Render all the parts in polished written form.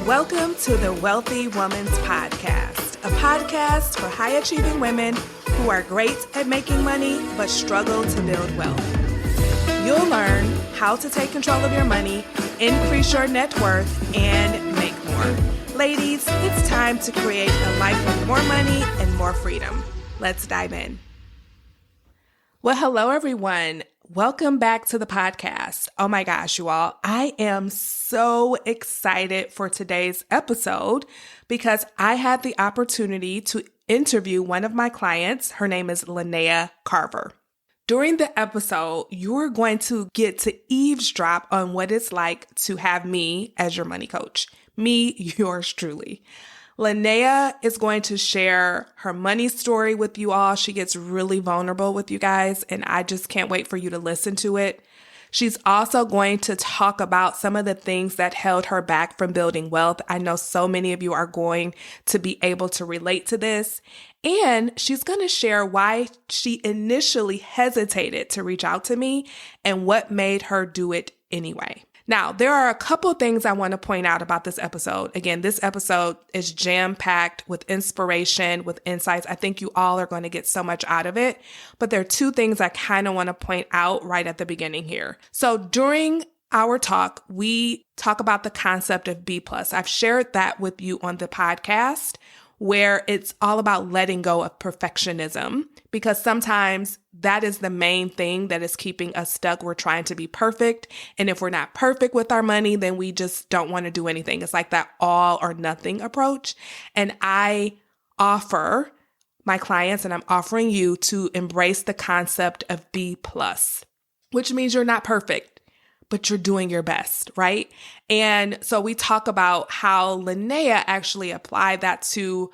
Welcome to the Wealthy Woman's Podcast, a podcast for high-achieving women who are great at making money but struggle to build wealth. You'll learn how to take control of your money, increase your net worth, and make more. Ladies, it's time to create a life with more money and more freedom. Let's dive in. Well, hello, everyone. Welcome back to the podcast. Oh my gosh, you all. I am so excited for today's episode because I had the opportunity to interview one of my clients. Her name is Lynea Carver. During the episode, you're going to get to eavesdrop on what it's like to have me as your money coach. Me, yours truly. Lynea is going to share her money story with you all. She gets really vulnerable with you guys, and I just can't wait for you to listen to it. She's also going to talk about some of the things that held her back from building wealth. I know so many of you are going to be able to relate to this. And she's going to share why she initially hesitated to reach out to me and what made her do it anyway. Now, there are a couple things I want to point out about this episode. Again, this episode is jam-packed with inspiration, with insights. I think you all are going to get so much out of it. But there are two things I kind of want to point out right at the beginning here. So during our talk, we talk about the concept of B+. I've shared that with you on the podcast, where it's all about letting go of perfectionism, because sometimes that is the main thing that is keeping us stuck. We're trying to be perfect. And if we're not perfect with our money, then we just don't want to do anything. It's like that all or nothing approach. And I offer my clients, and I'm offering you, to embrace the concept of B+, which means you're not perfect, but you're doing your best, right? And so we talk about how Lynea actually applied that to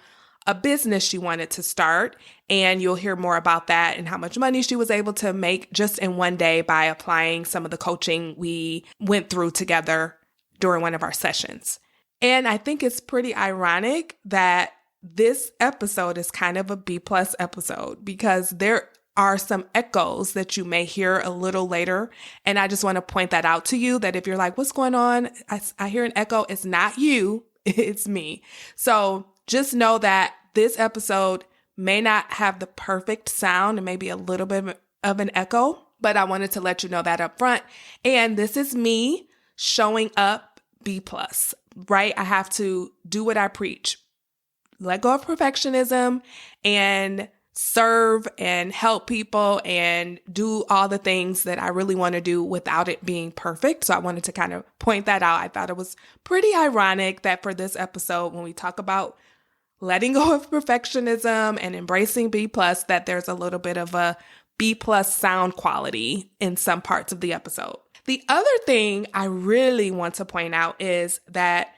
a business she wanted to start. And you'll hear more about that and how much money she was able to make just in one day by applying some of the coaching we went through together during one of our sessions. And I think it's pretty ironic that this episode is kind of a B+ episode, because there are some echoes that you may hear a little later. And I just want to point that out to you, that if you're like, what's going on? I hear an echo. It's not you, it's me. So just know that this episode may not have the perfect sound and maybe a little bit of an echo, but I wanted to let you know that up front. And this is me showing up B+, right? I have to do what I preach. Let go of perfectionism and serve and help people and do all the things that I really want to do without it being perfect. So I wanted to kind of point that out. I thought it was pretty ironic that for this episode, when we talk about letting go of perfectionism and embracing B+, that there's a little bit of a B+ sound quality in some parts of the episode. The other thing I really want to point out is that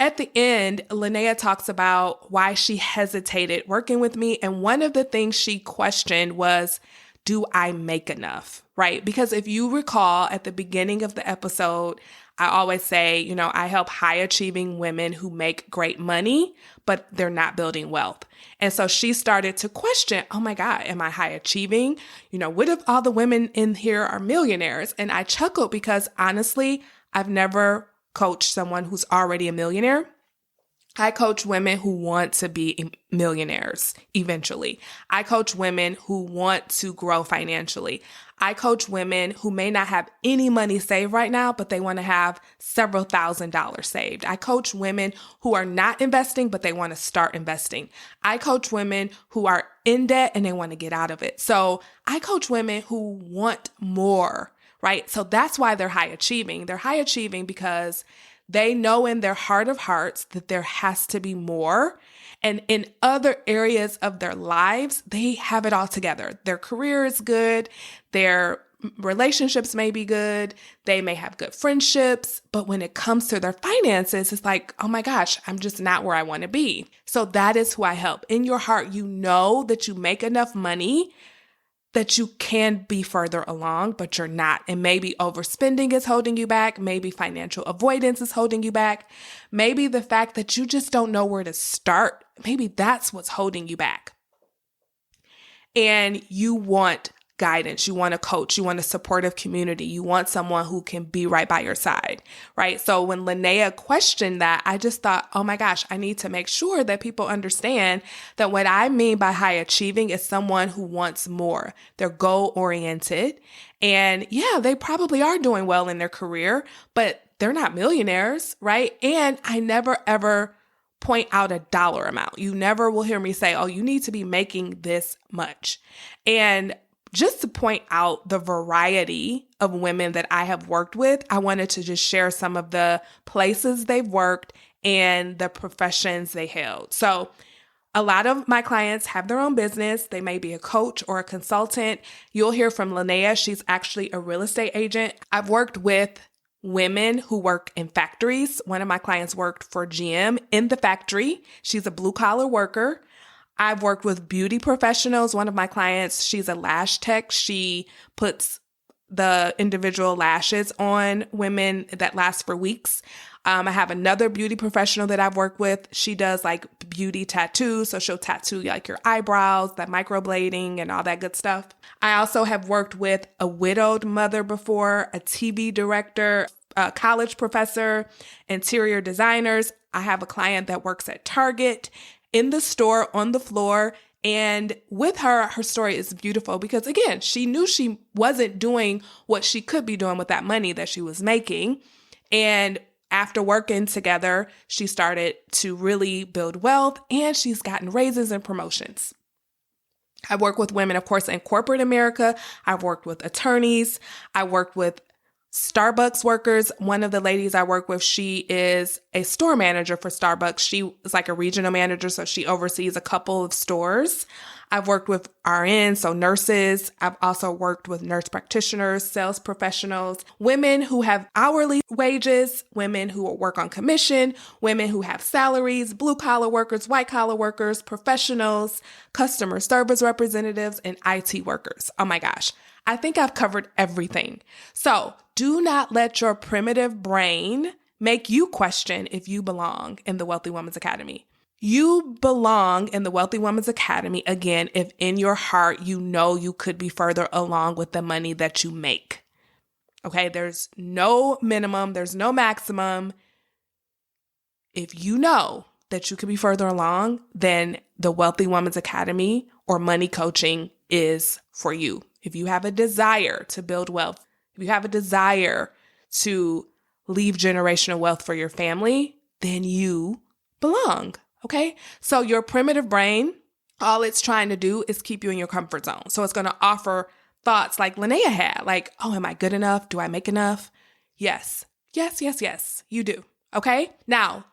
at the end, Lynea talks about why she hesitated working with me. And one of the things she questioned was, do I make enough, right? Because if you recall at the beginning of the episode, I always say, I help high achieving women who make great money, but they're not building wealth. And so she started to question, oh my God, am I high achieving? What if all the women in here are millionaires? And I chuckled because honestly, I've never coached someone who's already a millionaire. I coach women who want to be millionaires eventually. I coach women who want to grow financially. I coach women who may not have any money saved right now, but they want to have several $1,000s saved. I coach women who are not investing, but they want to start investing. I coach women who are in debt and they want to get out of it. So I coach women who want more, right? So that's why they're high achieving. They're high achieving because they know in their heart of hearts that there has to be more. And in other areas of their lives, they have it all together. Their career is good. Their relationships may be good. They may have good friendships. But when it comes to their finances, it's like, oh my gosh, I'm just not where I want to be. So that is who I help. In your heart, you know that you make enough money that you can be further along, but you're not. And maybe overspending is holding you back. Maybe financial avoidance is holding you back. Maybe the fact that you just don't know where to start, maybe that's what's holding you back. And you want guidance. You want a coach. You want a supportive community. You want someone who can be right by your side, right? So when Lynea questioned that, I just thought, oh my gosh, I need to make sure that people understand that what I mean by high achieving is someone who wants more. They're goal oriented. And yeah, they probably are doing well in their career, but they're not millionaires, right? And I never ever point out a dollar amount. You never will hear me say, oh, you need to be making this much. And just to point out the variety of women that I have worked with, I wanted to just share some of the places they've worked and the professions they held. So a lot of my clients have their own business. They may be a coach or a consultant. You'll hear from Lynea. She's actually a real estate agent. I've worked with women who work in factories. One of my clients worked for GM in the factory. She's a blue collar worker. I've worked with beauty professionals. One of my clients, she's a lash tech. She puts the individual lashes on women that last for weeks. I have another beauty professional that I've worked with. She does like beauty tattoos. So she'll tattoo like your eyebrows, that microblading and all that good stuff. I also have worked with a widowed mother before, a TV director, a college professor, interior designers. I have a client that works at Target in the store on the floor. And with her, her story is beautiful because again, she knew she wasn't doing what she could be doing with that money that she was making. And after working together, she started to really build wealth and she's gotten raises and promotions. I work with women, of course, in corporate America. I've worked with attorneys. I worked with Starbucks workers. One of the ladies I work with, she is a store manager for Starbucks. She is like a regional manager, so she oversees a couple of stores. I've worked with RNs, so nurses. I've also worked with nurse practitioners, sales professionals, women who have hourly wages, women who work on commission, women who have salaries, blue collar workers, white collar workers, professionals, customer service representatives, and IT workers. Oh my gosh. I think I've covered everything. So do not let your primitive brain make you question if you belong in the Wealthy Woman's Academy. You belong in the Wealthy Woman's Academy, again, if in your heart you know you could be further along with the money that you make. Okay, there's no minimum, there's no maximum. If you know that you could be further along, then the Wealthy Woman's Academy or money coaching is for you. If you have a desire to build wealth, if you have a desire to leave generational wealth for your family, then you belong. Okay. So your primitive brain, all it's trying to do is keep you in your comfort zone. So it's going to offer thoughts like Lynea had, like, oh, am I good enough? Do I make enough? Yes. Yes, yes, yes, you do. Okay. Now,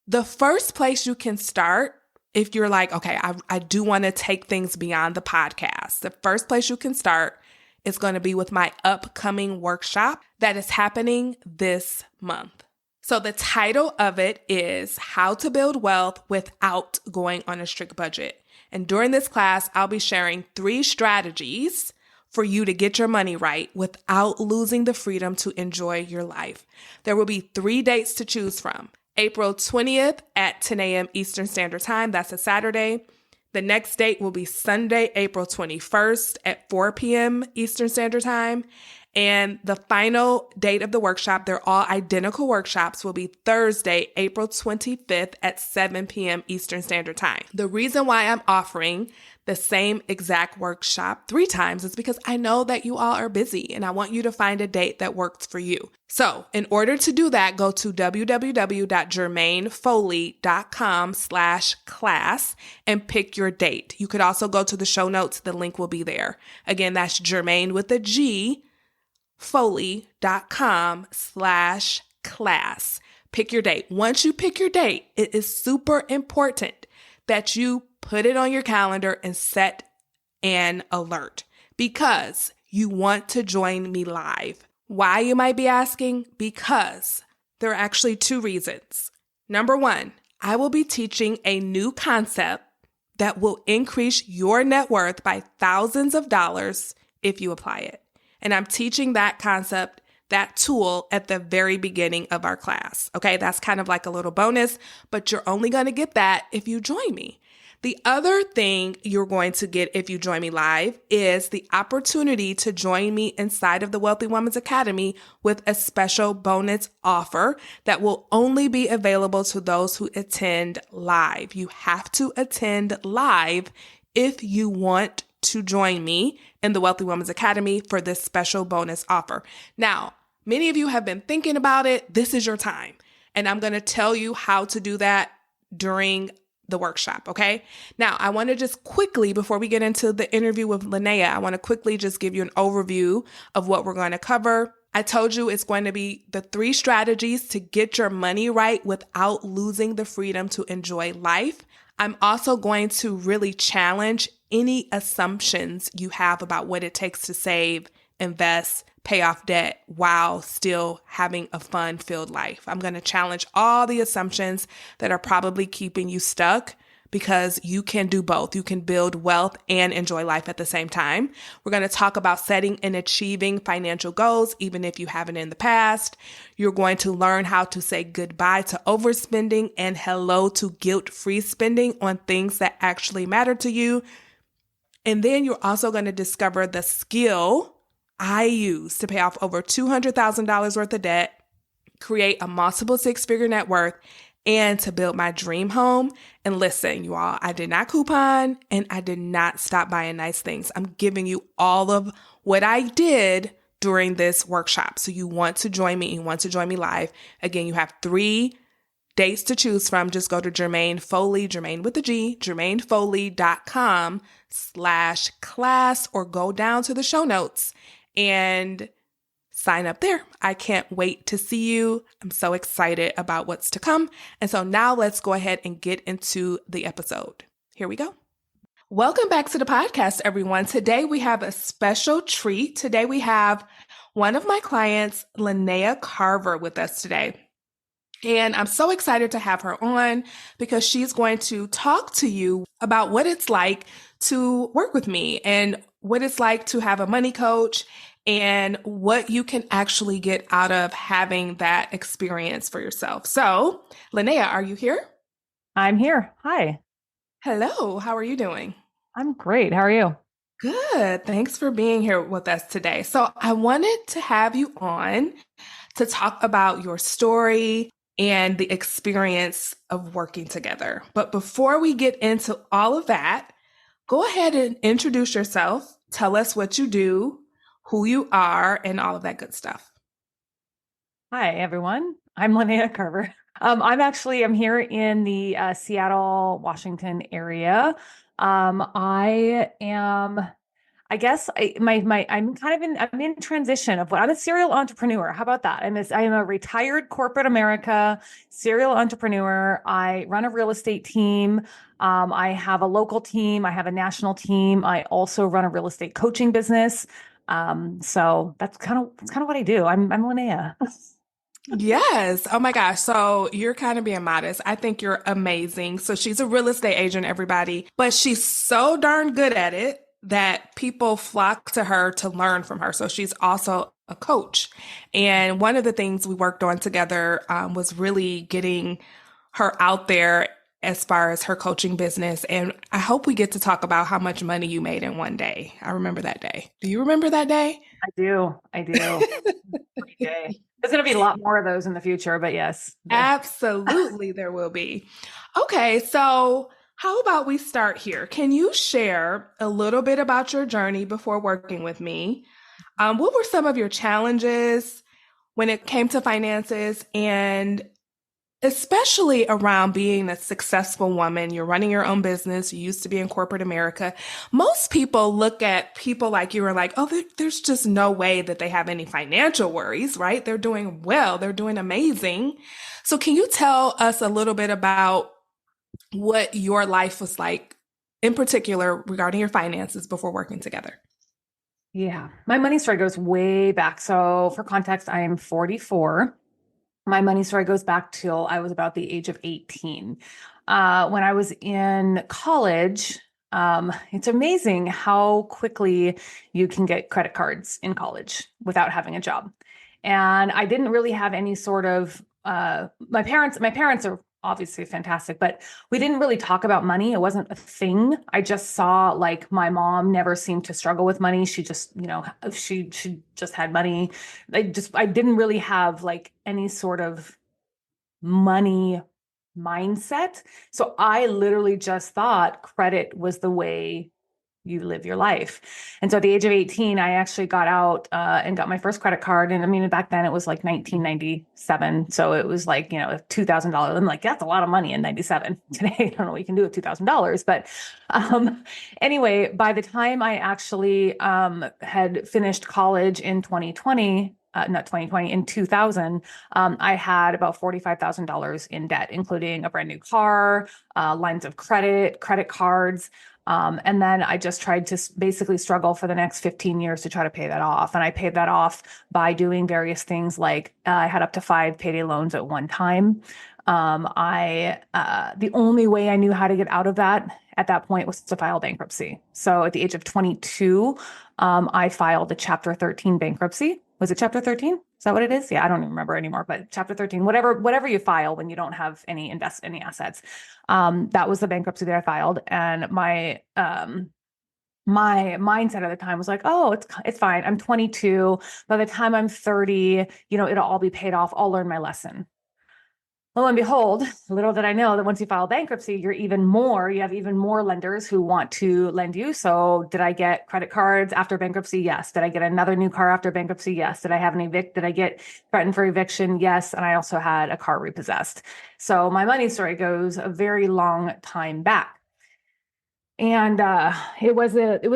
the first place you can start, if you're like, okay, I do want to take things beyond the podcast, the first place you can start is going to be with my upcoming workshop that is happening this month. So the title of it is How to Build Wealth Without Going on a Strict Budget. And during this class, I'll be sharing 3 strategies for you to get your money right without losing the freedom to enjoy your life. There will be 3 dates to choose from. April 20th at 10 a.m. Eastern Standard Time. That's a Saturday. The next date will be Sunday, April 21st at 4 p.m. Eastern Standard Time. And the final date of the workshop, they're all identical workshops, will be Thursday, April 25th at 7 p.m. Eastern Standard Time. The reason why I'm offering the same exact workshop 3 times is because I know that you all are busy and I want you to find a date that works for you. So in order to do that, go to www.jermainefoley.com/class and pick your date. You could also go to the show notes. The link will be there. Again, that's Jermaine with a G, Foley.com/class. Pick your date. Once you pick your date, it is super important that you put it on your calendar and set an alert because you want to join me live. Why, you might be asking? Because there are actually 2 reasons. Number 1, I will be teaching a new concept that will increase your net worth by thousands of dollars if you apply it. And I'm teaching that concept, that tool at the very beginning of our class. Okay, that's kind of like a little bonus, but you're only going to get that if you join me. The other thing you're going to get if you join me live is the opportunity to join me inside of the Wealthy Woman's Academy with a special bonus offer that will only be available to those who attend live. You have to attend live if you want to join me in the Wealthy Woman's Academy for this special bonus offer. Now, many of you have been thinking about it. This is your time. And I'm going to tell you how to do that during the workshop, okay? Now, I want to just quickly, before we get into the interview with Lynea, I want to quickly just give you an overview of what we're going to cover. I told you it's going to be the 3 strategies to get your money right without losing the freedom to enjoy life. I'm also going to really challenge any assumptions you have about what it takes to save, invest, pay off debt while still having a fun-filled life. I'm going to challenge all the assumptions that are probably keeping you stuck because you can do both. You can build wealth and enjoy life at the same time. We're going to talk about setting and achieving financial goals, even if you haven't in the past. You're going to learn how to say goodbye to overspending and hello to guilt-free spending on things that actually matter to you. And then you're also going to discover the skill I use to pay off over $200,000 worth of debt, create a multiple 6-figure net worth, and to build my dream home. And listen, you all, I did not coupon and I did not stop buying nice things. I'm giving you all of what I did during this workshop. So you want to join me, you want to join me live. Again, you have 3 dates to choose from. Just go to Jermaine Foley, Jermaine with a G, JermaineFoley.com/class, or go down to the show notes and sign up there. I can't wait to see you. I'm so excited about what's to come. And so now let's go ahead and get into the episode. Here we go. Welcome back to the podcast, everyone. Today we have a special treat. Today we have one of my clients, Lynea Carver, with us today. And I'm so excited to have her on because she's going to talk to you about what it's like to work with me and what it's like to have a money coach and what you can actually get out of having that experience for yourself. So, Lynea, are you here? I'm here. Hi. Hello. How are you doing? I'm great. How are you? Good. Thanks for being here with us today. So I wanted to have you on to talk about your story and the experience of working together. But before we get into all of that, go ahead and introduce yourself. Tell us what you do, who you are, and all of that good stuff. Hi, everyone. I'm Lynea Carver. I'm here in the Seattle, Washington area. I'm in transition I'm a serial entrepreneur. How about that? I am a retired corporate America serial entrepreneur. I run a real estate team. I have a local team. I have a national team. I also run a real estate coaching business. So that's kind of what I do. I'm Lynea. Yes. Oh my gosh. So you're kind of being modest. I think you're amazing. So she's a real estate agent, everybody, but she's so darn good at it that people flock to her to learn from her. So she's also a coach. And one of the things we worked on together was really getting her out there as far as her coaching business. And I hope we get to talk about how much money you made in one day. I remember that day. Do you remember that day? I do. Great day. There's going to be a lot more of those in the future, but yes. Absolutely, there will be. Okay, so how about we start here? Can you share a little bit about your journey before working with me? What were some of your challenges when it came to finances, and especially around being a successful woman? You're running your own business. You used to be in corporate America. Most people look at people like you and like, oh, there's just no way that they have any financial worries, right? They're doing well. They're doing amazing. So can you tell us a little bit about what your life was like, in particular regarding your finances before working together? Yeah, my money story goes way back. So for context, I am 44. My money story goes back till I was about the age of 18. When I was in college, it's amazing how quickly you can get credit cards in college without having a job. And I didn't really have any sort of, my parents are obviously fantastic, but we didn't really talk about money. It wasn't a thing. I just saw like my mom never seemed to struggle with money. She just, she just had money. I didn't really have like any sort of money mindset. So I literally just thought credit was the way you live your life. And so at the age of 18, I actually got out and got my first credit card. And I mean, back then it was like 1997. So it was like, $2,000. I'm like, that's a lot of money in 97. Today, I don't know what you can do with $2,000. But anyway, by the time I actually had finished college in 2020, not 2020, in 2000, I had about $45,000 in debt, including a brand new car, lines of credit, credit cards. And then I just tried to basically struggle for the next 15 years to try to pay that off. And I paid that off by doing various things like I had up to 5 payday loans at one time. The only way I knew how to get out of that at that point was to file bankruptcy. So at the age of 22, I filed a Chapter 13 bankruptcy. Was it Chapter 13? Is that what it is? Yeah, I don't even remember anymore, but Chapter 13, whatever you file when you don't have any assets. That was the bankruptcy that I filed. And my mindset at the time was like, oh, it's fine. I'm 22. By the time I'm 30, it'll all be paid off. I'll learn my lesson. Lo and behold, little did I know that once you file bankruptcy, you have even more lenders who want to lend you. So did I get credit cards after bankruptcy? Yes. Did I get another new car after bankruptcy? Yes. Did I have Did I get threatened for eviction? Yes. And I also had a car repossessed. So my money story goes a very long time back. And it was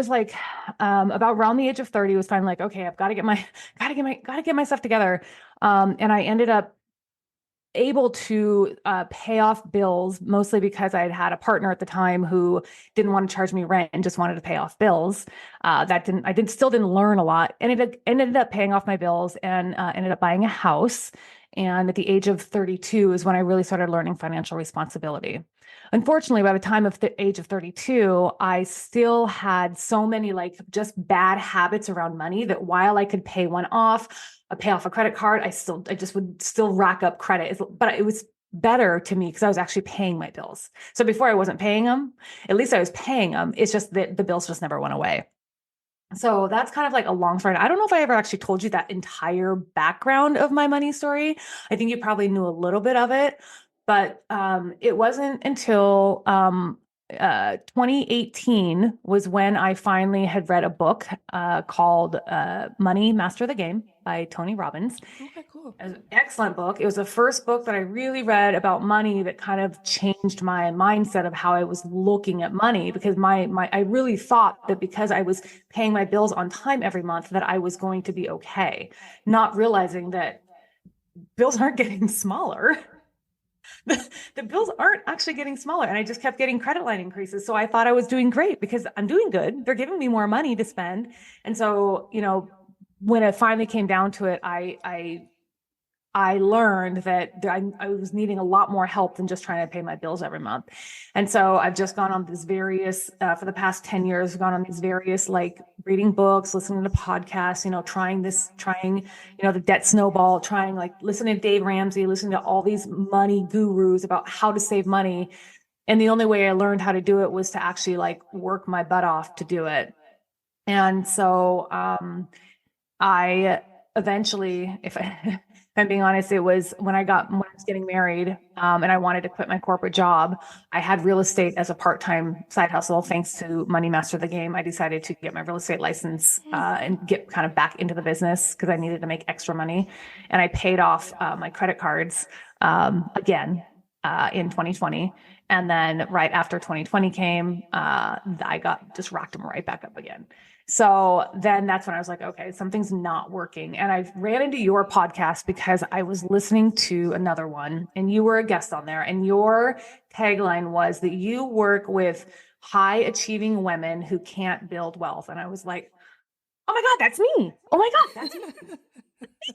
like about around the age of 30, it was finally like, okay, I've got to get myself together. And I ended up able to pay off bills, mostly because I had a partner at the time who didn't want to charge me rent and just wanted to pay off bills. I still didn't learn a lot, and it ended up paying off my bills, and ended up buying a house. And at the age of 32 is when I really started learning financial responsibility. Unfortunately, by the time of the age of 32, I still had so many like just bad habits around money that while I could pay one off, pay off a credit card, I just would still rack up credit. But it was better to me because I was actually paying my bills. So before I wasn't paying them, at least I was paying them. It's just that the bills just never went away. So that's kind of like a long story. I don't know if I ever actually told you that entire background of my money story. I think you probably knew a little bit of it, but it wasn't until 2018 was when I finally had read a book called Money, Master the Game by Tony Robbins. Okay, cool. It was an excellent book. It was the first book that I really read about money that kind of changed my mindset of how I was looking at money, because I really thought that because I was paying my bills on time every month that I was going to be okay, not realizing that bills aren't getting smaller. The bills aren't actually getting smaller, and I just kept getting credit line increases. So I thought I was doing great because I'm doing good. They're giving me more money to spend. And so, when it finally came down to it, I learned that I was needing a lot more help than just trying to pay my bills every month. And so I've just gone on these various, for the past 10 years, gone on these various, like reading books, listening to podcasts, trying, the debt snowball, trying like listening to Dave Ramsey, listening to all these money gurus about how to save money. And the only way I learned how to do it was to actually like work my butt off to do it. And so, I eventually, if I'm being honest, it was when I was getting married, and I wanted to quit my corporate job. I had real estate as a part-time side hustle. Thanks to Money Master the Game, I decided to get my real estate license and get kind of back into the business because I needed to make extra money. And I paid off my credit cards again in 2020. And then right after 2020 came, I just racked them right back up again. So then that's when I was like, okay, something's not working. And I ran into your podcast because I was listening to another one and you were a guest on there, and your tagline was that you work with high achieving women who can't build wealth. And I was like, oh my God, that's me. Oh my God, that's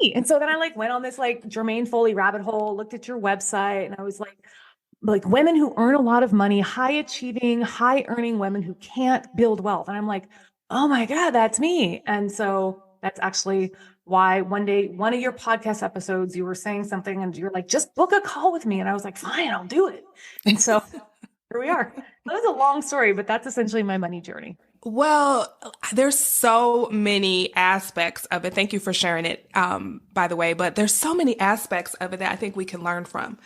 me. And so then I like went on this like Jermaine Foley rabbit hole, looked at your website, and I was like women who earn a lot of money, high achieving, high earning women who can't build wealth. And I'm like, oh my God, that's me. And so that's actually why one day, one of your podcast episodes, you were saying something and you're like, just book a call with me. And I was like, fine, I'll do it. And so here we are. That was a long story, but that's essentially my money journey. Well, there's so many aspects of it. Thank you for sharing it, by the way, but there's so many aspects of it that I think we can learn from.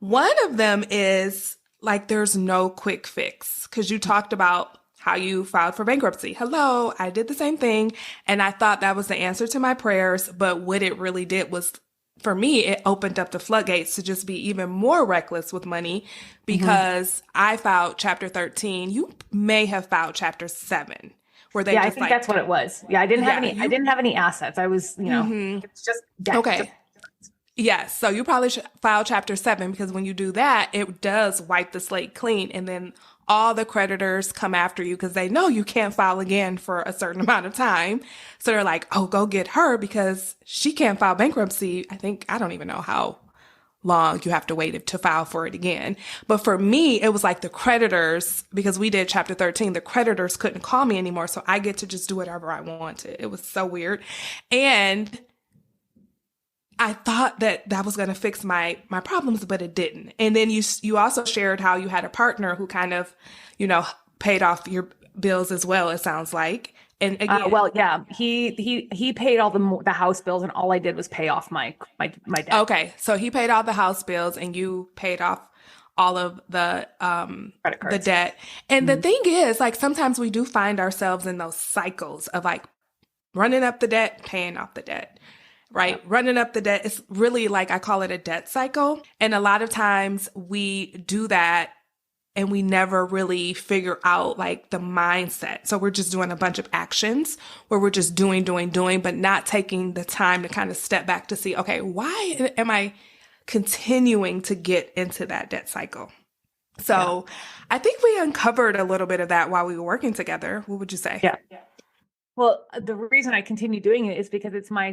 One of them is like, there's no quick fix, because you talked about how you filed for bankruptcy. Hello, I did the same thing. And I thought that was the answer to my prayers. But what it really did was, for me, it opened up the floodgates to just be even more reckless with money, because I filed Chapter 13. You may have filed Chapter 7, where they I think that's what it was. Yeah, I didn't have any. I didn't have any assets. I was, it's just debt. Okay. Yes. So you probably should file Chapter 7, because when you do that, it does wipe the slate clean, and then all the creditors come after you because they know you can't file again for a certain amount of time. So they're like, oh, go get her because she can't file bankruptcy. I don't even know how long you have to wait to file for it again. But for me, it was like the creditors, because we did Chapter 13, the creditors couldn't call me anymore. So I get to just do whatever I wanted. It was so weird. And I thought that was going to fix my problems, but it didn't. And then you also shared how you had a partner who kind of, paid off your bills as well, it sounds like. And again, he paid all the house bills, and all I did was pay off my debt. Okay, so he paid all the house bills, and you paid off all of the credit cards, the debt. And the thing is, like, sometimes we do find ourselves in those cycles of like running up the debt, paying off the debt. Right? Yeah. Running up the debt. It's really like, I call it a debt cycle. And a lot of times we do that and we never really figure out like the mindset. So we're just doing a bunch of actions where we're just doing, but not taking the time to kind of step back to see, okay, why am I continuing to get into that debt cycle? So I think we uncovered a little bit of that while we were working together. What would you say? Yeah. Well, the reason I continue doing it is because it's my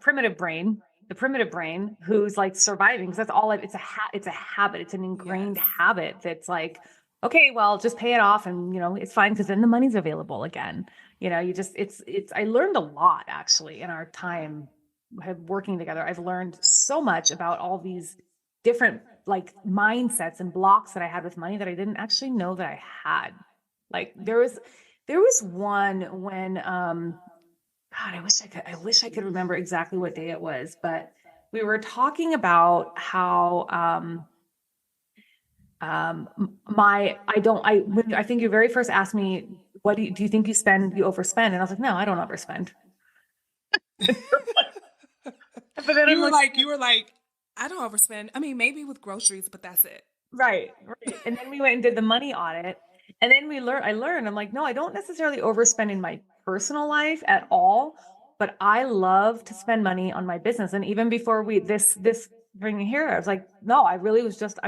primitive brain, the primitive brain, who's like surviving. Because that's all it's a habit. It's an ingrained habit that's like, okay, well, just pay it off, and it's fine, because then the money's available again. I learned a lot actually in our time working together. I've learned so much about all these different like mindsets and blocks that I had with money that I didn't actually know that I had. Like there was one when, God, I wish I could remember exactly what day it was, but we were talking about how, I think you very first asked me, what do you think you overspend? And I was like, no, I don't overspend. But then you were like, I don't overspend. I mean, maybe with groceries, but that's it. Right. And then we went and did the money audit. And then I learned, I'm like, no, I don't necessarily overspend in my personal life at all, but I love to spend money on my business. And even before this bring here, I was like, no, I'm really just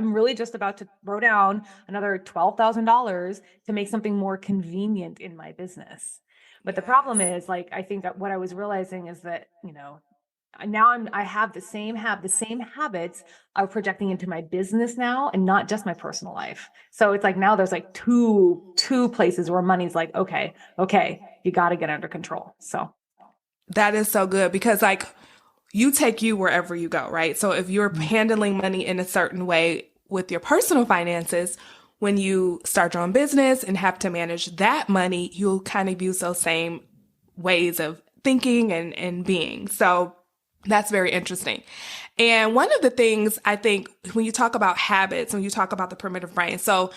about to throw down another $12,000 to make something more convenient in my business. But the problem is, like, I think that what I was realizing is that, now I have the same habits of projecting into my business now, and not just my personal life. So it's like, now there's like two places where money's like, okay, you got to get under control. So that is so good, because like, you take you wherever you go, right? So if you're handling money in a certain way with your personal finances, when you start your own business and have to manage that money, you'll kind of use those same ways of thinking and being. So that's very interesting. And one of the things I think when you talk about habits, when you talk about the primitive brain, so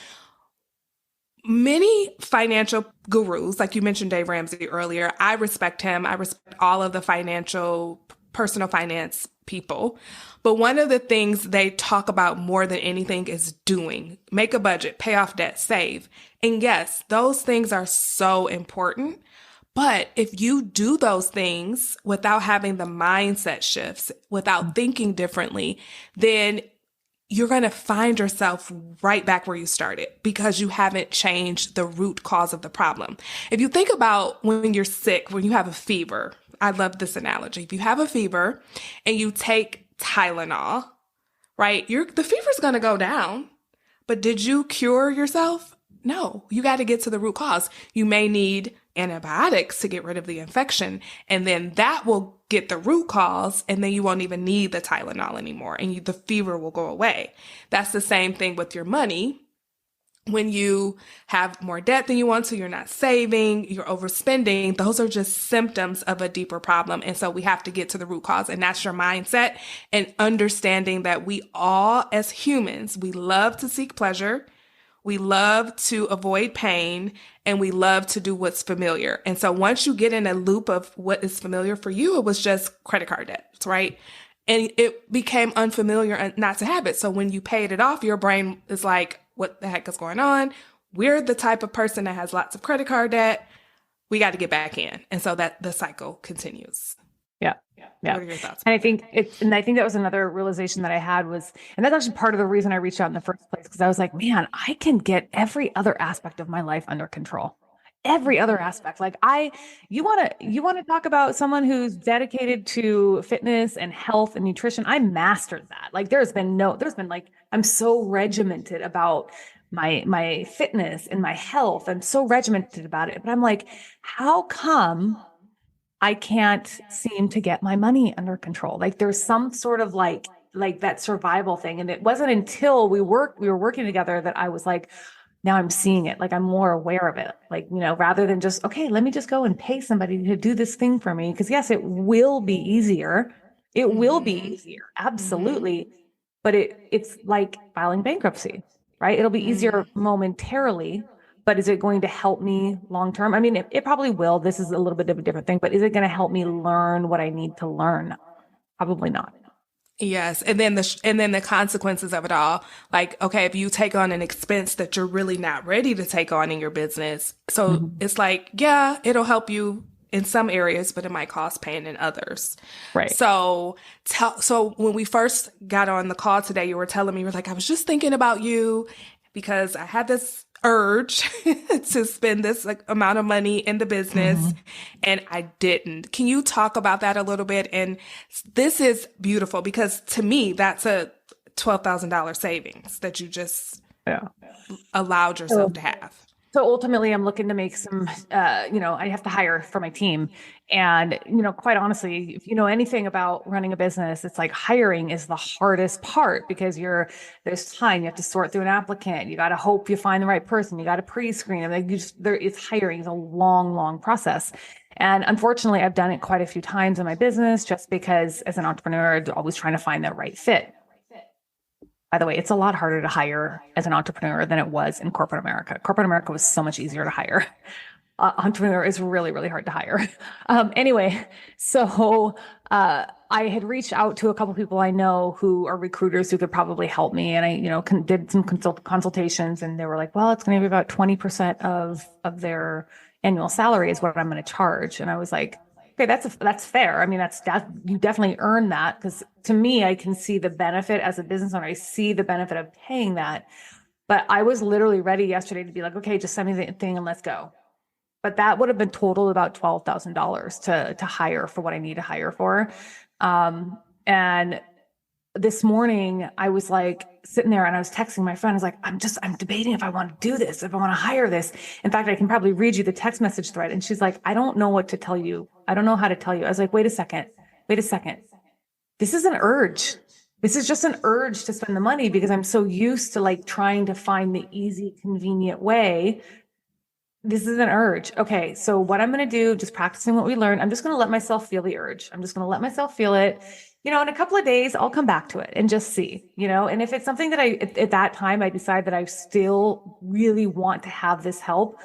many financial gurus, like you mentioned Dave Ramsey earlier, I respect him. I respect all of the personal finance people. But one of the things they talk about more than anything is doing. Make a budget, pay off debt, save. And yes, those things are so important. But if you do those things without having the mindset shifts, without thinking differently, then you're going to find yourself right back where you started, because you haven't changed the root cause of the problem. If you think about when you're sick, when you have a fever, I love this analogy. If you have a fever and you take Tylenol, right, the fever's going to go down. But did you cure yourself? No, you got to get to the root cause. You may need antibiotics to get rid of the infection, and then that will get the root cause, and then you won't even need the Tylenol anymore, and the fever will go away. That's the same thing with your money. When you have more debt than you want to, you're not saving, you're overspending, those are just symptoms of a deeper problem. And so we have to get to the root cause, and that's your mindset and understanding that we all, as humans, we love to seek pleasure. We love to avoid pain, and we love to do what's familiar. And so once you get in a loop of what is familiar for you, it was just credit card debts, right? And it became unfamiliar and not to have it. So when you paid it off, your brain is like, what the heck is going on? We're the type of person that has lots of credit card debt. We got to get back in. And so that the cycle continues. Yeah. What are your thoughts? And I think that was another realization that I had and that's actually part of the reason I reached out in the first place. Cause I was like, man, I can get every other aspect of my life under control. Every other aspect. Like you want to talk about someone who's dedicated to fitness and health and nutrition. I mastered that. Like I'm so regimented about my fitness and my health. I'm so regimented about it, but I'm like, how come I can't seem to get my money under control? Like there's some sort of like that survival thing. And it wasn't until we were working together that I was like, now I'm seeing it. Like I'm more aware of it. Like, rather than just, okay, let me just go and pay somebody to do this thing for me. Cause yes, it will be easier. It will be easier. Absolutely. But it's like filing bankruptcy, right? It'll be easier momentarily, but is it going to help me long-term? I mean, it probably will. This is a little bit of a different thing, but is it going to help me learn what I need to learn? Probably not. Yes. And then the consequences of it all, like, okay, if you take on an expense that you're really not ready to take on in your business. So it's like, yeah, it'll help you in some areas, but it might cause pain in others. Right. So when we first got on the call today, you were telling me, you were like, I was just thinking about you because I had this urge to spend this amount of money in the business and I didn't. Can you talk about that a little bit? And this is beautiful because to me, that's a $12,000 savings that you just allowed yourself to have. So ultimately, I'm looking to make some, I have to hire for my team. And, quite honestly, if you know anything about running a business, it's like hiring is the hardest part because there's time. You have to sort through an applicant. You got to hope you find the right person. You got to pre-screen them. It's hiring is a long, long process. And unfortunately, I've done it quite a few times in my business just because as an entrepreneur, I'm always trying to find that right fit. By the way, it's a lot harder to hire as an entrepreneur than it was in corporate America. Corporate America was so much easier to hire. Entrepreneur is really, really hard to hire. Anyway, so I had reached out to a couple people I know who are recruiters who could probably help me. And I, did some consultations and they were like, well, it's going to be about 20% of their annual salary is what I'm going to charge. And I was like, okay, that's fair. I mean, you definitely earn that because to me, I can see the benefit as a business owner. I see the benefit of paying that. But I was literally ready yesterday to be like, okay, just send me the thing and let's go. But that would have been total about $12,000 to hire for what I need to hire for. And this morning I was like sitting there and I was texting my friend. I was like, I'm debating if I want to do this, if I want to hire this. In fact, I can probably read you the text message thread. And she's like, I don't know what to tell you. I don't know how to tell you. I was like, wait a second. This is an urge. This is just an urge to spend the money because I'm so used to trying to find the easy, convenient way. This is an urge. Okay. So what I'm going to do, just practicing what we learned, I'm just going to let myself feel the urge. I'm just going to let myself feel it. In a couple of days, I'll come back to it and just see, and if it's something that at that time, I decide that I still really want to have this help.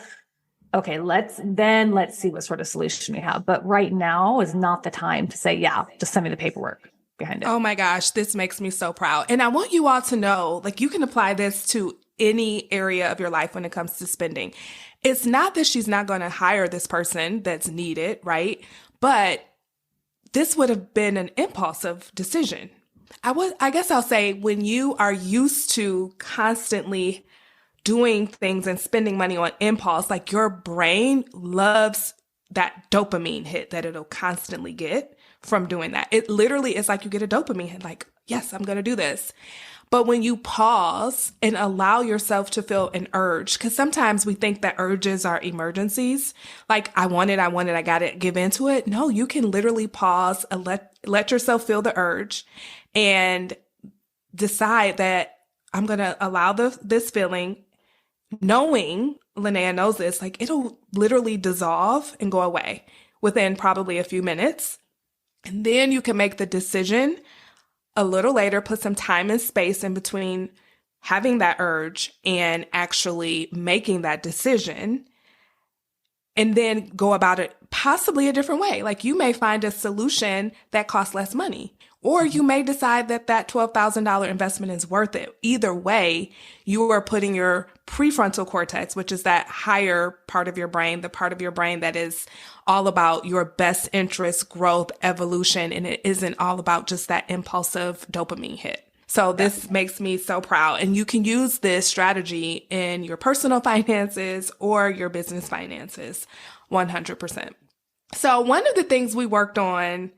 Okay, let's see what sort of solution we have. But right now is not the time to say, yeah, just send me the paperwork behind it. Oh my gosh, this makes me so proud. And I want you all to know, you can apply this to any area of your life when it comes to spending. It's not that she's not going to hire this person that's needed, right? But this would have been an impulsive decision. I guess I'll say when you are used to constantly doing things and spending money on impulse, your brain loves that dopamine hit that it'll constantly get from doing that. It literally is like you get a dopamine hit, yes, I'm going to do this. But when you pause and allow yourself to feel an urge, because sometimes we think that urges are emergencies, like I want it, I got to give into it. No, you can literally pause and let yourself feel the urge and decide that I'm going to allow this feeling, knowing, Lynea knows this, like it'll literally dissolve and go away within probably a few minutes. And then you can make the decision a little later, put some time and space in between having that urge and actually making that decision, and then go about it possibly a different way. Like you may find a solution that costs less money, or you may decide that that $12,000 investment is worth it. Either way, you are putting your prefrontal cortex, which is that higher part of your brain, the part of your brain that is all about your best interest, growth, evolution, and it isn't all about just that impulsive dopamine hit. So this makes me so proud. And you can use this strategy in your personal finances or your business finances, 100%. So one of the things we worked on,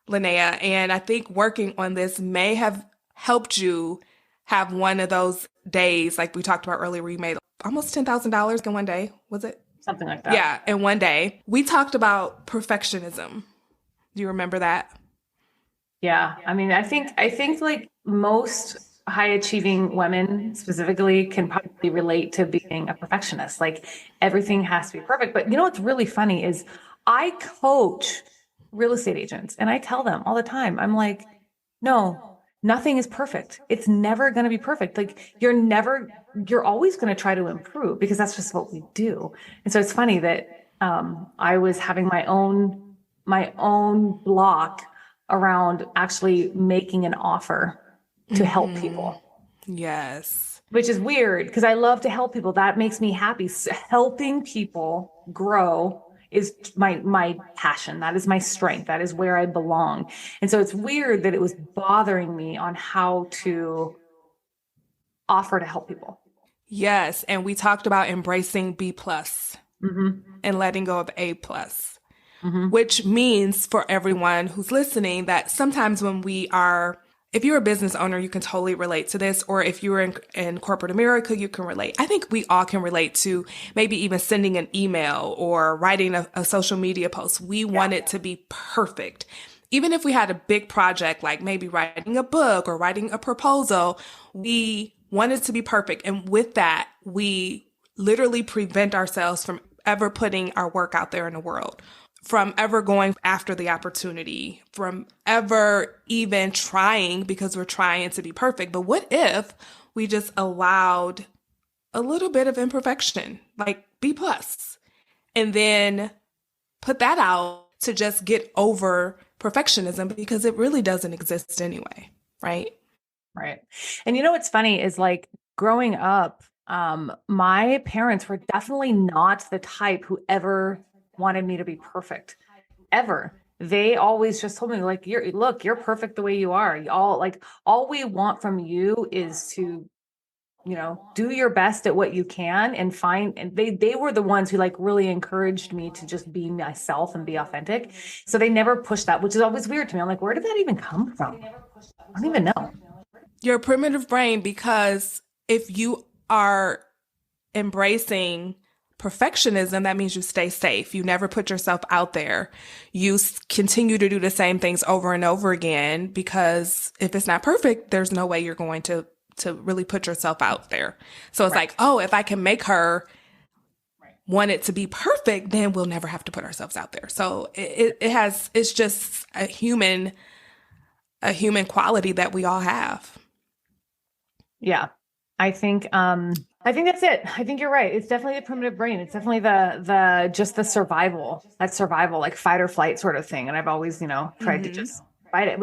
Lynea, and I think working on this may have helped you have one of those days like we talked about earlier where you made almost $10,000 in one day, was it? Something like that. Yeah, in one day. We talked about perfectionism. Do you remember that? Yeah. I mean, I think like most high achieving women specifically can probably relate to being a perfectionist. Like everything has to be perfect. But you know what's really funny is I coach real estate agents and I tell them all the time, I'm like, no, nothing is perfect. It's never going to be perfect. Like you're always going to try to improve because that's just what we do. And so it's funny that I was having my own block around actually making an offer to help people. Yes. Which is weird because I love to help people. That makes me happy. Helping people grow is my passion. That is my strength. That is where I belong. And so it's weird that it was bothering me on how to offer to help people. Yes. And we talked about embracing B plus and letting go of A plus. Which means for everyone who's listening that sometimes when if you're a business owner, you can totally relate to this. Or if you're in corporate America, you can relate. I think we all can relate to maybe even sending an email or writing a social media post. We want it to be perfect. Even if we had a big project, like maybe writing a book or writing a proposal, we want it to be perfect. And with that, we literally prevent ourselves from ever putting our work out there in the world, from ever going after the opportunity, from ever even trying because we're trying to be perfect. But what if we just allowed a little bit of imperfection, like B plus, and then put that out to just get over perfectionism because it really doesn't exist anyway, right? Right. And you know what's funny is like growing up, my parents were definitely not the type who ever wanted me to be perfect ever. They always just told me like, you're perfect the way you are. All we want from you is to, do your best at what you can and they were the ones who like really encouraged me to just be myself and be authentic. So they never pushed that, which is always weird to me. I'm like, where did that even come from? I don't even know. Your primitive brain, because if you are embracing perfectionism, that means you stay safe. You never put yourself out there. You continue to do the same things over and over again, because if it's not perfect, there's no way you're going to really put yourself out there. So it's like, oh, if I can make her want it to be perfect, then we'll never have to put ourselves out there. So it's just a human quality that we all have. Yeah. I think that's it. I think you're right. It's definitely the primitive brain. It's definitely the survival, like fight or flight sort of thing. And I've always, tried to just fight it,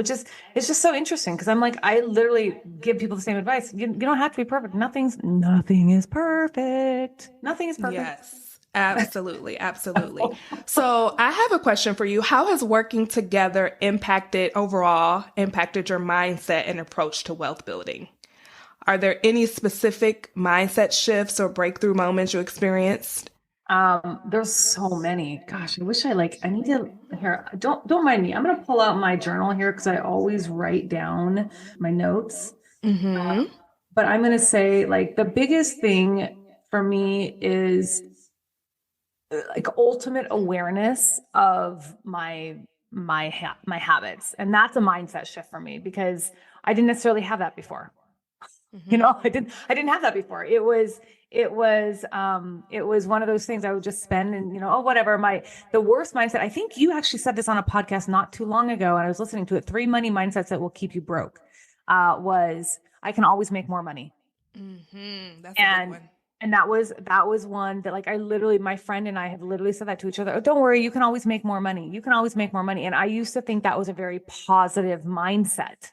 it's just so interesting. Cause I'm like, I literally give people the same advice. You don't have to be perfect. Nothing is perfect. Nothing is perfect. Yes, absolutely. Absolutely. So I have a question for you. How has working together impacted your mindset and approach to wealth building? Are there any specific mindset shifts or breakthrough moments you experienced? There's so many. Gosh, I wish I need to here. Don't mind me. I'm going to pull out my journal here because I always write down my notes. Mm-hmm. But I'm going to say like the biggest thing for me is like ultimate awareness of my habits. And that's a mindset shift for me because I didn't necessarily have that before. Mm-hmm. I didn't have that before. It was one of those things I would just spend and, oh, whatever. The worst mindset, I think you actually said this on a podcast not too long ago, and I was listening to it, 3 money mindsets that will keep you broke, was I can always make more money. Mm-hmm. That's a good And, one. and that was one that like, my friend and I have literally said that to each other. Oh, don't worry. You can always make more money. You can always make more money. And I used to think that was a very positive mindset.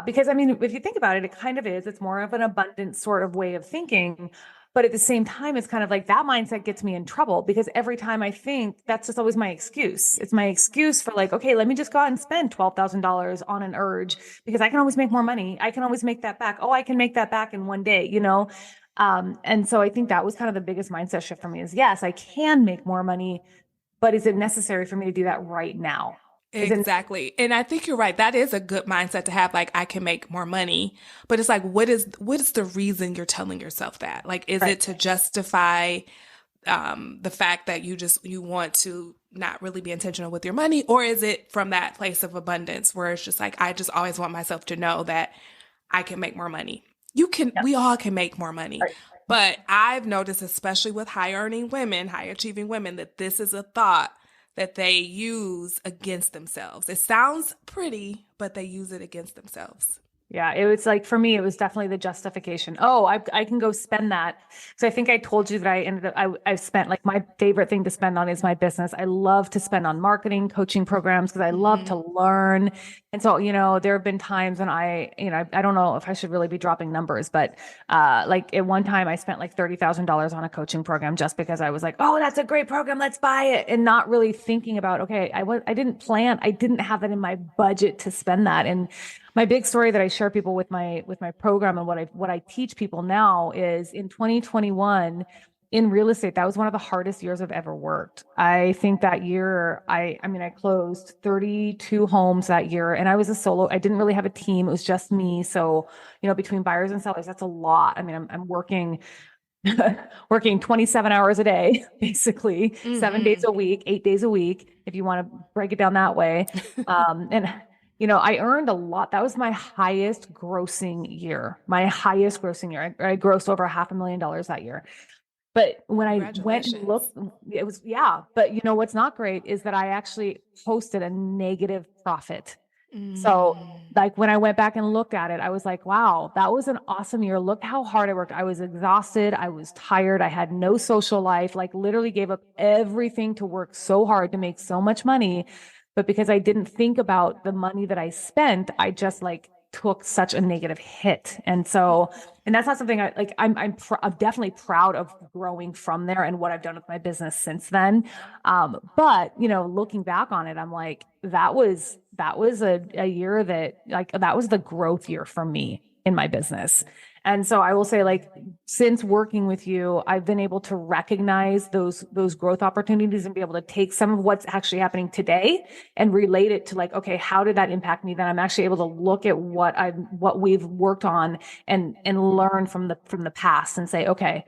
Because I mean, if you think about it, it kind of is. It's more of an abundant sort of way of thinking. But at the same time, it's kind of like that mindset gets me in trouble because every time I think that's just always my excuse. It's my excuse for like, okay, let me just go out and spend $12,000 on an urge because I can always make more money. I can always make that back. Oh, I can make that back in one day. And so I think that was kind of the biggest mindset shift for me is yes, I can make more money, but is it necessary for me to do that right now? Is it Exactly. And I think you're right. That is a good mindset to have. Like, I can make more money, but it's like, what is the reason you're telling yourself that? Like, is right? it to justify, the fact that you want to not really be intentional with your money? Or is it from that place of abundance where it's just like, I just always want myself to know that I can make more money. Yeah. We all can make more money. Right. But I've noticed, especially with high earning women, high achieving women, that this is a thought that they use against themselves. It sounds pretty, but they use it against themselves. Yeah, it was like for me, it was definitely the justification. Oh, I can go spend that. So I think I told you that I've spent like my favorite thing to spend on is my business. I love to spend on marketing, coaching programs because I love to Mm-hmm. learn. And so, there have been times when I don't know if I should really be dropping numbers, but like at one time I spent like $30,000 on a coaching program just because I was like, oh, that's a great program, let's buy it, and not really thinking about, okay, I didn't have that in my budget to spend that. And my big story that I share people with my program and what I teach people now is in 2021 in real estate, that was one of the hardest years I've ever worked. I think that year I mean I closed 32 homes that year and I was a solo. I didn't really have a team. It was just me. So, between buyers and sellers, that's a lot. I mean, I'm working working 27 hours a day, basically 7 days Mm-hmm. a week, 8 days a week, if you want to break it down that way. And I earned a lot. That was my highest grossing year, I grossed over $500,000 that year. But when I went and Congratulations. looked, it was, yeah. But what's not great is that I actually posted a negative profit. So Mm. like when I went back and looked at it, I was like, wow, that was an awesome year. Look how hard I worked. I was exhausted. I was tired. I had no social life, like literally gave up everything to work so hard to make so much money. But because I didn't think about the money that I spent, I just like took such a negative hit. And that's not something I'm definitely proud of growing from there and what I've done with my business since then. But looking back on it, I'm like, that was a year that was the growth year for me in my business. And so I will say, like, since working with you, I've been able to recognize those growth opportunities and be able to take some of what's actually happening today and relate it to like, okay, how did that impact me? Then I'm actually able to look at what we've worked on and learn from the past and say, okay,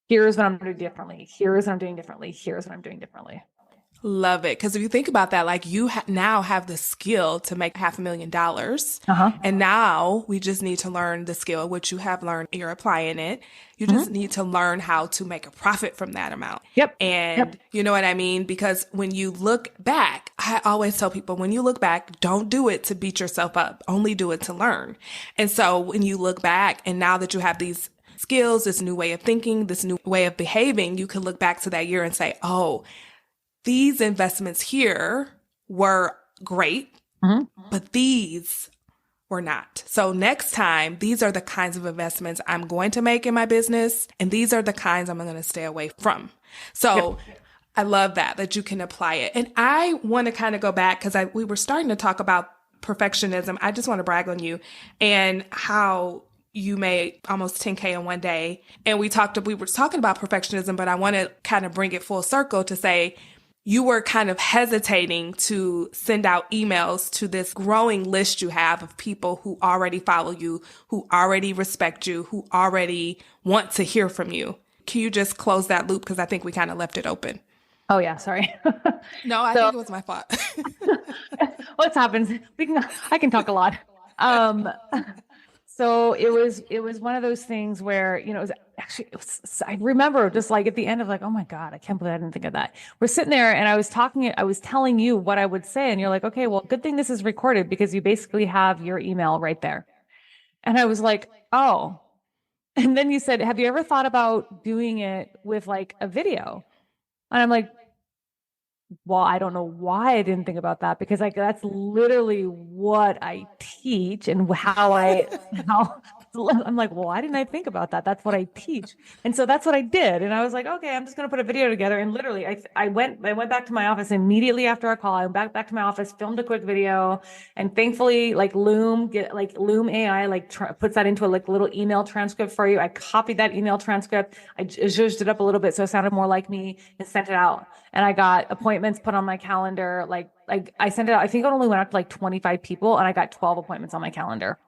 here's what I'm doing differently. Here's what I'm doing differently. Here's what I'm doing differently. Love it. Because if you think about that, like you now have the skill to make $500,000. Uh-huh. And now we just need to learn the skill, which you have learned, you're applying it. You just Mm-hmm. need to learn how to make a profit from that amount. Yep. And Yep. you know what I mean? Because when you look back, I always tell people when you look back, don't do it to beat yourself up, only do it to learn. And so when you look back and now that you have these skills, this new way of thinking, this new way of behaving, you can look back to that year and say, oh, these investments here were great, Mm-hmm. but these were not. So next time, these are the kinds of investments I'm going to make in my business, and these are the kinds I'm going to stay away from. So Yep. I love that you can apply it. And I want to kind of go back because we were starting to talk about perfectionism. I just want to brag on you and how you made almost 10K in one day. And we were talking about perfectionism, but I want to kind of bring it full circle to say, you were kind of hesitating to send out emails to this growing list you have of people who already follow you, who already respect you, who already want to hear from you. Can you just close that loop? Because I think we kind of left it open. Oh yeah, sorry. No, I So think it was my fault. what's happens? I can talk a lot. Um, so it was one of those things where, it was actually, I remember just like at the end of like, oh my God, I can't believe I didn't think of that. We're sitting there and I was telling you what I would say. And you're like, okay, well, good thing this is recorded because you basically have your email right there. And I was like, oh. And then you said, have you ever thought about doing it with like a video? And I'm like, well, I don't know why I didn't think about that because like that's literally what I teach and how I'm like, well, why didn't I think about that? That's what I teach. And so that's what I did. And I was like, okay, I'm just going to put a video together. And literally I went back to my office immediately after our call. I went back to my office, filmed a quick video, and thankfully like Loom AI puts that into a like little email transcript for you. I copied that email transcript. I zhuzhed it up a little bit so it sounded more like me and sent it out. And I got appointments put on my calendar. Like I sent it out. I think it only went out to like 25 people and I got 12 appointments on my calendar.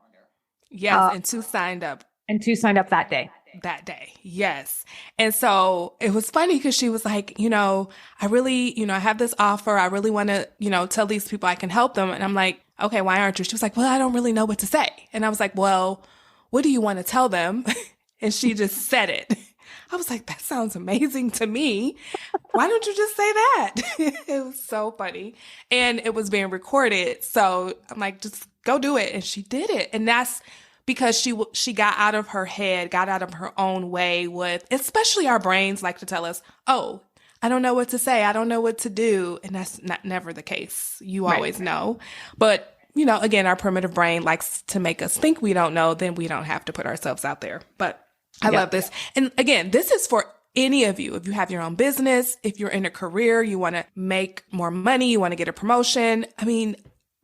Yes, and two signed up And two signed up that day. that day. Yes. And so it was funny because she was like, I really, I have this offer. I really want to, tell these people I can help them. And I'm like, okay, why aren't you? She was like, well, I don't really know what to say. And I was like, well, what do you want to tell them? And she just said it. I was like, that sounds amazing to me. Why don't you just say that? It was so funny. And it was being recorded. So I'm like, just go do it. And she did it. And that's because she got out of her head, got out of her own way with, especially our brains like to tell us, oh, I don't know what to say. I don't know what to do. And that's never the case. You always know. But, again, our primitive brain likes to make us think we don't know, then we don't have to put ourselves out there. But I love this. And again, this is for any of you. If you have your own business, if you're in a career, you want to make more money, you want to get a promotion. I mean,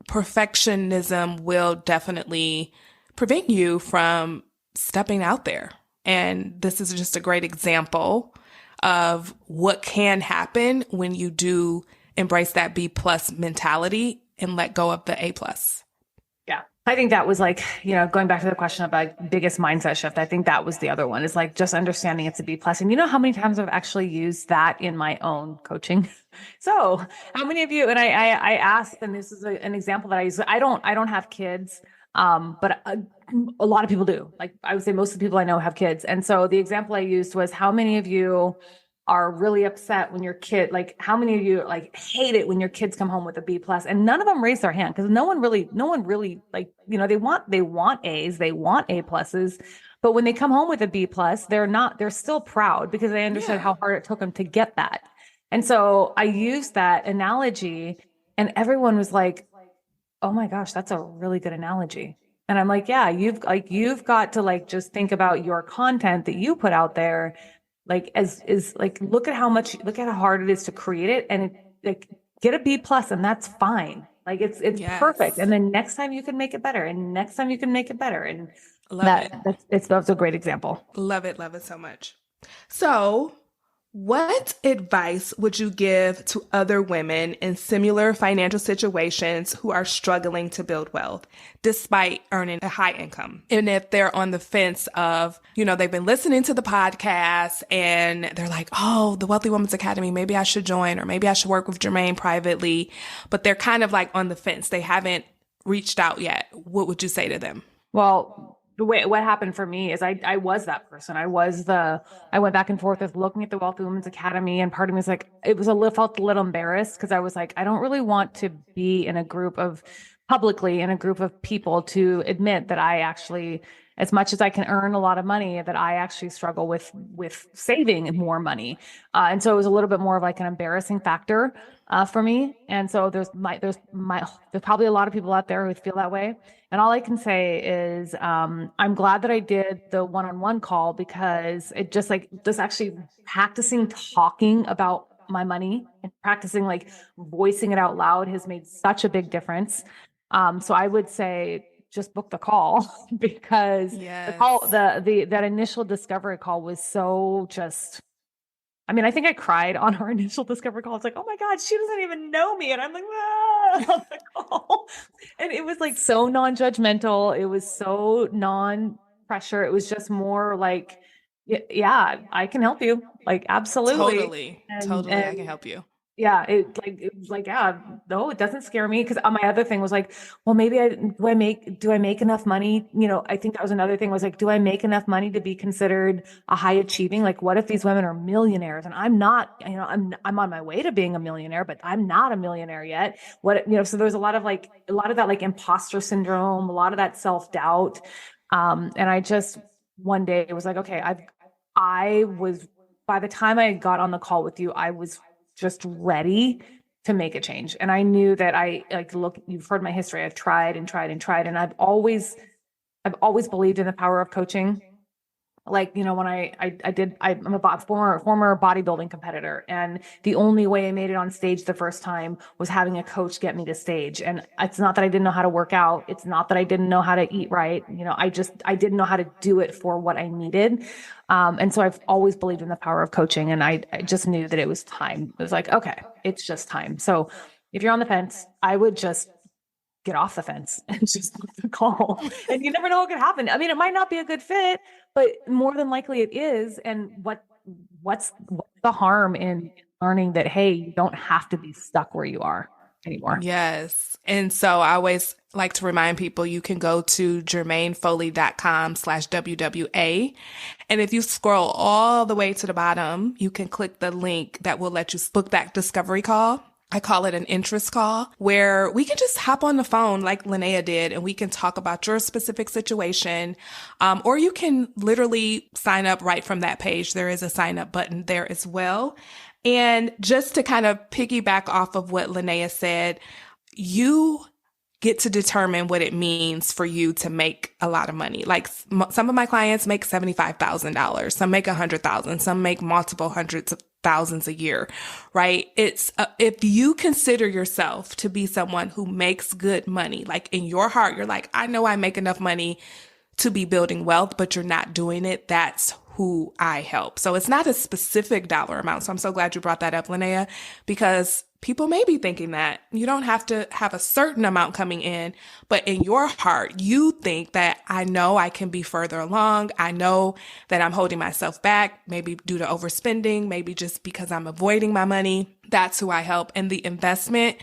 perfectionism will definitely prevent you from stepping out there. And this is just a great example of what can happen when you do embrace that B+ mentality and let go of the A+. Yeah. I think that was like, going back to the question about biggest mindset shift. I think that was the other one is like just understanding it's a B+. And you know how many times I've actually used that in my own coaching? So how many of you, and I asked, and this is an example that I use. I don't have kids. But a lot of people do. Like I would say most of the people I know have kids. And so the example I used was how many of you are really upset when your kid, like how many of you like hate it when your kids come home with a B+, and none of them raise their hand because no one really like, they want A's, they want A+, but when they come home with a B+, they're still proud because they understood how hard it took them to get that. And so I used that analogy and everyone was like, oh my gosh, that's a really good analogy. And I'm like, yeah, you've got to like, just think about your content that you put out there. Like look at how hard it is to create it and like get a B+ and that's fine. Like it's perfect. And then next time you can make it better and next time you can make it better. And that's a great example. Love it so much. So what advice would you give to other women in similar financial situations who are struggling to build wealth despite earning a high income? And if they're on the fence of, they've been listening to the podcast and they're like, oh, the Wealthy Woman's Academy, maybe I should join or maybe I should work with Jermaine privately, but they're kind of like on the fence. They haven't reached out yet. What would you say to them? Well, what happened for me is I was that person. I went back and forth with looking at the Wealthy Women's Academy, and part of me was like, felt a little embarrassed because I was like, I don't really want to be publicly in a group of people to admit that I actually, as much as I can earn a lot of money, that I actually struggle with saving more money. And so it was a little bit more of like an embarrassing factor for me. And so there's probably a lot of people out there who feel that way. And all I can say is I'm glad that I did the one-on-one call because it just actually practicing talking about my money and practicing like voicing it out loud has made such a big difference. So I would say just book the call because the call, that initial discovery call was so just I mean, I think I cried on our initial discovery call. It's like, oh my God, she doesn't even know me. And I'm like, ah, on the call. And it was like so non-judgmental. It was so non-pressure. It was just more like, yeah, I can help you. Like, absolutely. Totally. And, Totally. I and can help you. yeah, it was like, yeah, no, it doesn't scare me. Cause my other thing was like, well, maybe do I make enough money? You know, I think that was another thing was like, do I make enough money to be considered a high achieving? Like, what if these women are millionaires and I'm not, you know, I'm on my way to being a millionaire, but I'm not a millionaire yet. What, you know, so there's a lot of that like imposter syndrome, a lot of that self-doubt. And I just one day it was like, okay, I was, by the time I got on the call with you, I was just ready to make a change. And I knew that you've heard my history. I've tried and tried and tried. And I've always believed in the power of coaching. Like, you know, when I'm a former bodybuilding competitor, and the only way I made it on stage the first time was having a coach get me to stage. And it's not that I didn't know how to work out. It's not that I didn't know how to eat right. You know, I didn't know how to do it for what I needed. And so I've always believed in the power of coaching, and I just knew that it was time. It was like, okay, it's just time. So if you're on the fence, I would just get off the fence and just book the call. And you never know what could happen. I mean, it might not be a good fit, but more than likely it is. And what's the harm in learning that, hey, you don't have to be stuck where you are anymore. Yes. And so I always like to remind people you can go to jermainefoley.com/WWA. And if you scroll all the way to the bottom, you can click the link that will let you book that discovery call. I call it an interest call, where we can just hop on the phone like Lynea did, and we can talk about your specific situation. Or you can literally sign up right from that page. There is a sign up button there as well. And just to kind of piggyback off of what Lynea said, you get to determine what it means for you to make a lot of money. Like some of my clients make $75,000, some make $100,000, some make multiple hundreds of thousands a year, right? It's if you consider yourself to be someone who makes good money, like in your heart, you're like, I know I make enough money to be building wealth, but you're not doing it. That's who I help. So it's not a specific dollar amount. So I'm so glad you brought that up, Lynea, because people may be thinking that you don't have to have a certain amount coming in, but in your heart, you think that I know I can be further along. I know that I'm holding myself back, maybe due to overspending, maybe just because I'm avoiding my money. That's who I help. And the investment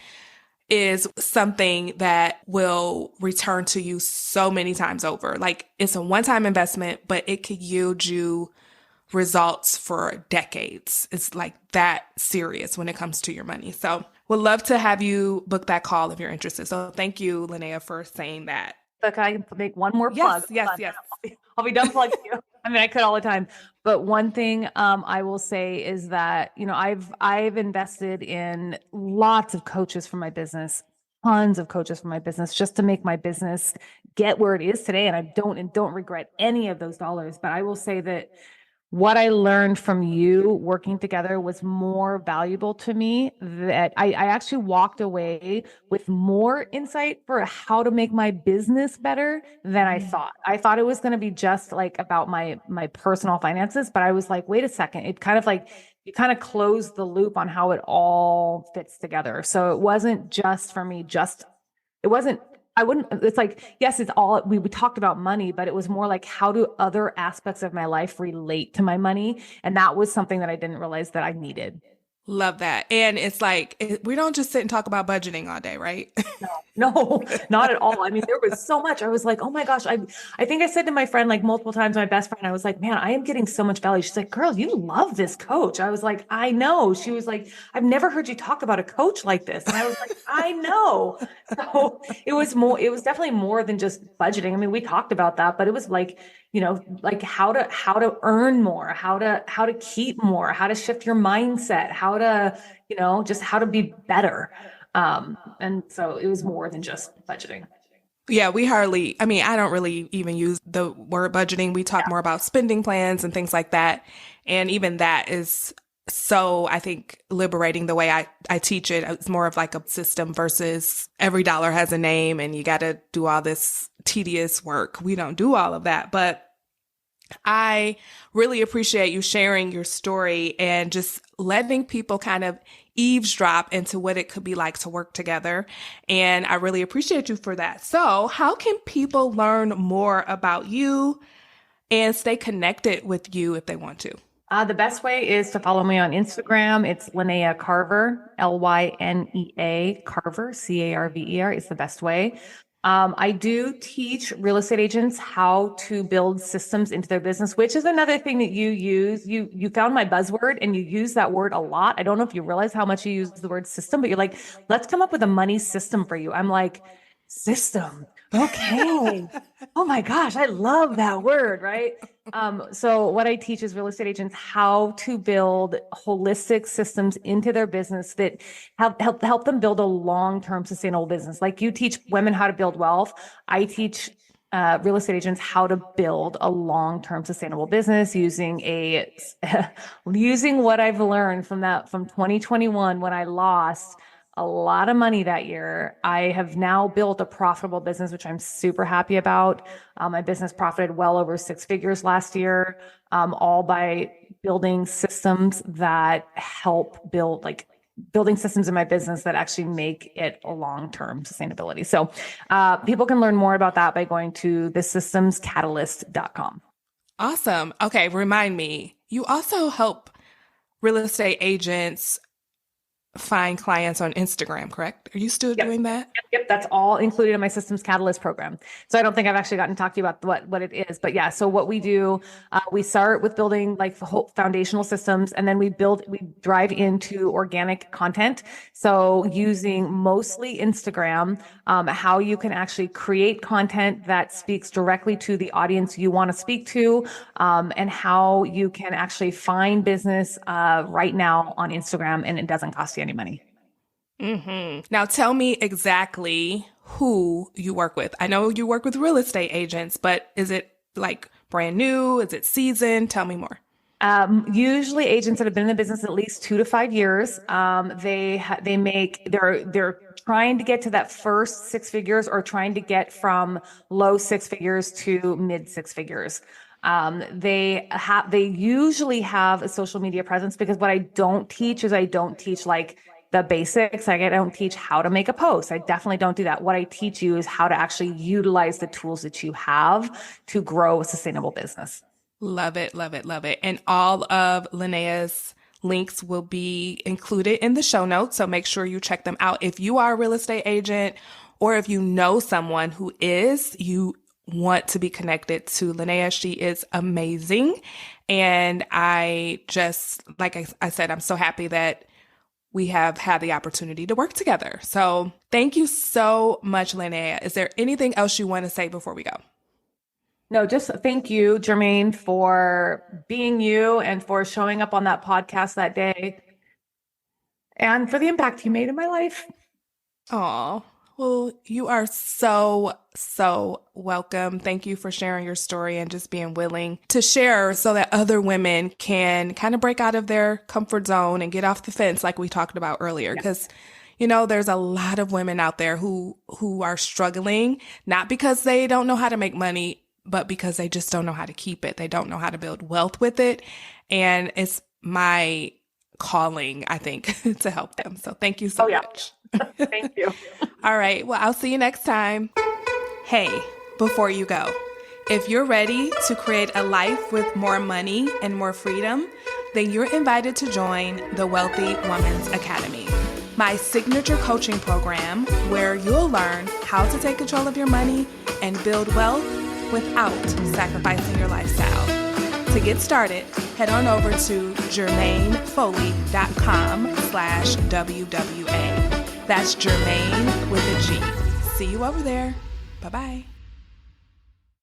is something that will return to you so many times over. Like it's a one-time investment, but it could yield you results for decades. It's like that serious when it comes to your money. So would love to have you book that call if you're interested. So thank you, Lynea, for saying that. But can I make one more plug? Yes. I'll be done plugging you. I mean, I could all the time. But one thing I will say is that, you know, I've invested in lots of coaches for my business, tons of coaches for my business, just to make my business get where it is today. And I don't regret any of those dollars. But I will say that what I learned from you working together was more valuable to me, that I actually walked away with more insight for how to make my business better than I thought. I thought it was going to be just like about my personal finances, but I was like, wait a second. It kind of like, you kind of closed the loop on how it all fits together. So it wasn't just for me, it's like, yes, it's all, we talked about money, but it was more like, how do other aspects of my life relate to my money? And that was something that I didn't realize that I needed. Love that. And it's like, we don't just sit and talk about budgeting all day, right? No, not at all. I mean, there was so much. I was like, oh my gosh. I think I said to my friend like multiple times, my best friend, I was like, man, I am getting so much value. She's like, girl, you love this coach. I was like, I know. She was like, I've never heard you talk about a coach like this. And I was like, I know. So it was definitely more than just budgeting. I mean, we talked about that, but it was like, you know, like how to earn more, how to keep more, how to shift your mindset, how to, you know, just how to be better. And so it was more than just budgeting. Yeah, I don't really even use the word budgeting. We talk more about spending plans and things like that. And even that is so, I think, liberating the way I teach it. It's more of like a system versus every dollar has a name and you got to do all this tedious work. We don't do all of that. But I really appreciate you sharing your story and just letting people kind of eavesdrop into what it could be like to work together. And I really appreciate you for that. So, how can people learn more about you and stay connected with you if they want to? The best way is to follow me on Instagram. It's Lynea Carver, Lynea Carver, Carver. It's the best way. I do teach real estate agents how to build systems into their business, which is another thing that you use. You found my buzzword and you use that word a lot. I don't know if you realize how much you use the word system, but you're like, let's come up with a money system for you. I'm like, system. Okay. Oh my gosh, I love that word, right? So what I teach is real estate agents how to build holistic systems into their business that help them build a long-term sustainable business. Like you teach women how to build wealth. I teach real estate agents how to build a long-term sustainable business using using what I've learned from 2021 when I lost a lot of money that year. I have now built a profitable business, which I'm super happy about. My business profited well over 6 figures last year, all by building systems that help building systems in my business that actually make it a long-term sustainability. So people can learn more about that by going to thesystemscatalyst.com. Awesome. Okay, remind me, you also help real estate agents find clients on Instagram, correct? Are you still doing that? Yep, that's all included in my Systems Catalyst program. So I don't think I've actually gotten to talk to you about what it is, but yeah. So what we do, we start with building like the whole foundational systems, and then we drive into organic content. So using mostly Instagram, how you can actually create content that speaks directly to the audience you want to speak to, and how you can actually find business right now on Instagram, and it doesn't cost you any money. Mm-hmm. Now tell me exactly who you work with. I know you work with real estate agents, but is it like brand new? Is it seasoned? Tell me more. Usually agents that have been in the business at least 2 to 5 years. They're trying to get to that first 6 figures, or trying to get from low 6 figures to mid 6 figures. They usually have a social media presence, because what I don't teach like the basics. Like I don't teach how to make a post. I definitely don't do that. What I teach you is how to actually utilize the tools that you have to grow a sustainable business. Love it, love it, love it. And all of Lynea's links will be included in the show notes. So make sure you check them out. If you are a real estate agent, or if you know someone who is, you want to be connected to Lynea. She is amazing. And I just, like I said, I'm so happy that we have had the opportunity to work together. So thank you so much, Lynea. Is there anything else you want to say before we go? No, just thank you, Jermaine, for being you and for showing up on that podcast that day, and for the impact you made in my life. Oh, well, you are so, so welcome. Thank you for sharing your story and just being willing to share so that other women can kind of break out of their comfort zone and get off the fence like we talked about earlier. Because, there's a lot of women out there who are struggling, not because they don't know how to make money, but because they just don't know how to keep it. They don't know how to build wealth with it. And it's my calling, I think, to help them. So thank you so much. Thank you. All right. Well, I'll see you next time. Hey, before you go, if you're ready to create a life with more money and more freedom, then you're invited to join the Wealthy Woman's Academy, my signature coaching program where you'll learn how to take control of your money and build wealth without sacrificing your lifestyle. To get started, head on over to jermainefoley.com/WWA. That's Jermaine with a G. See you over there. Bye-bye.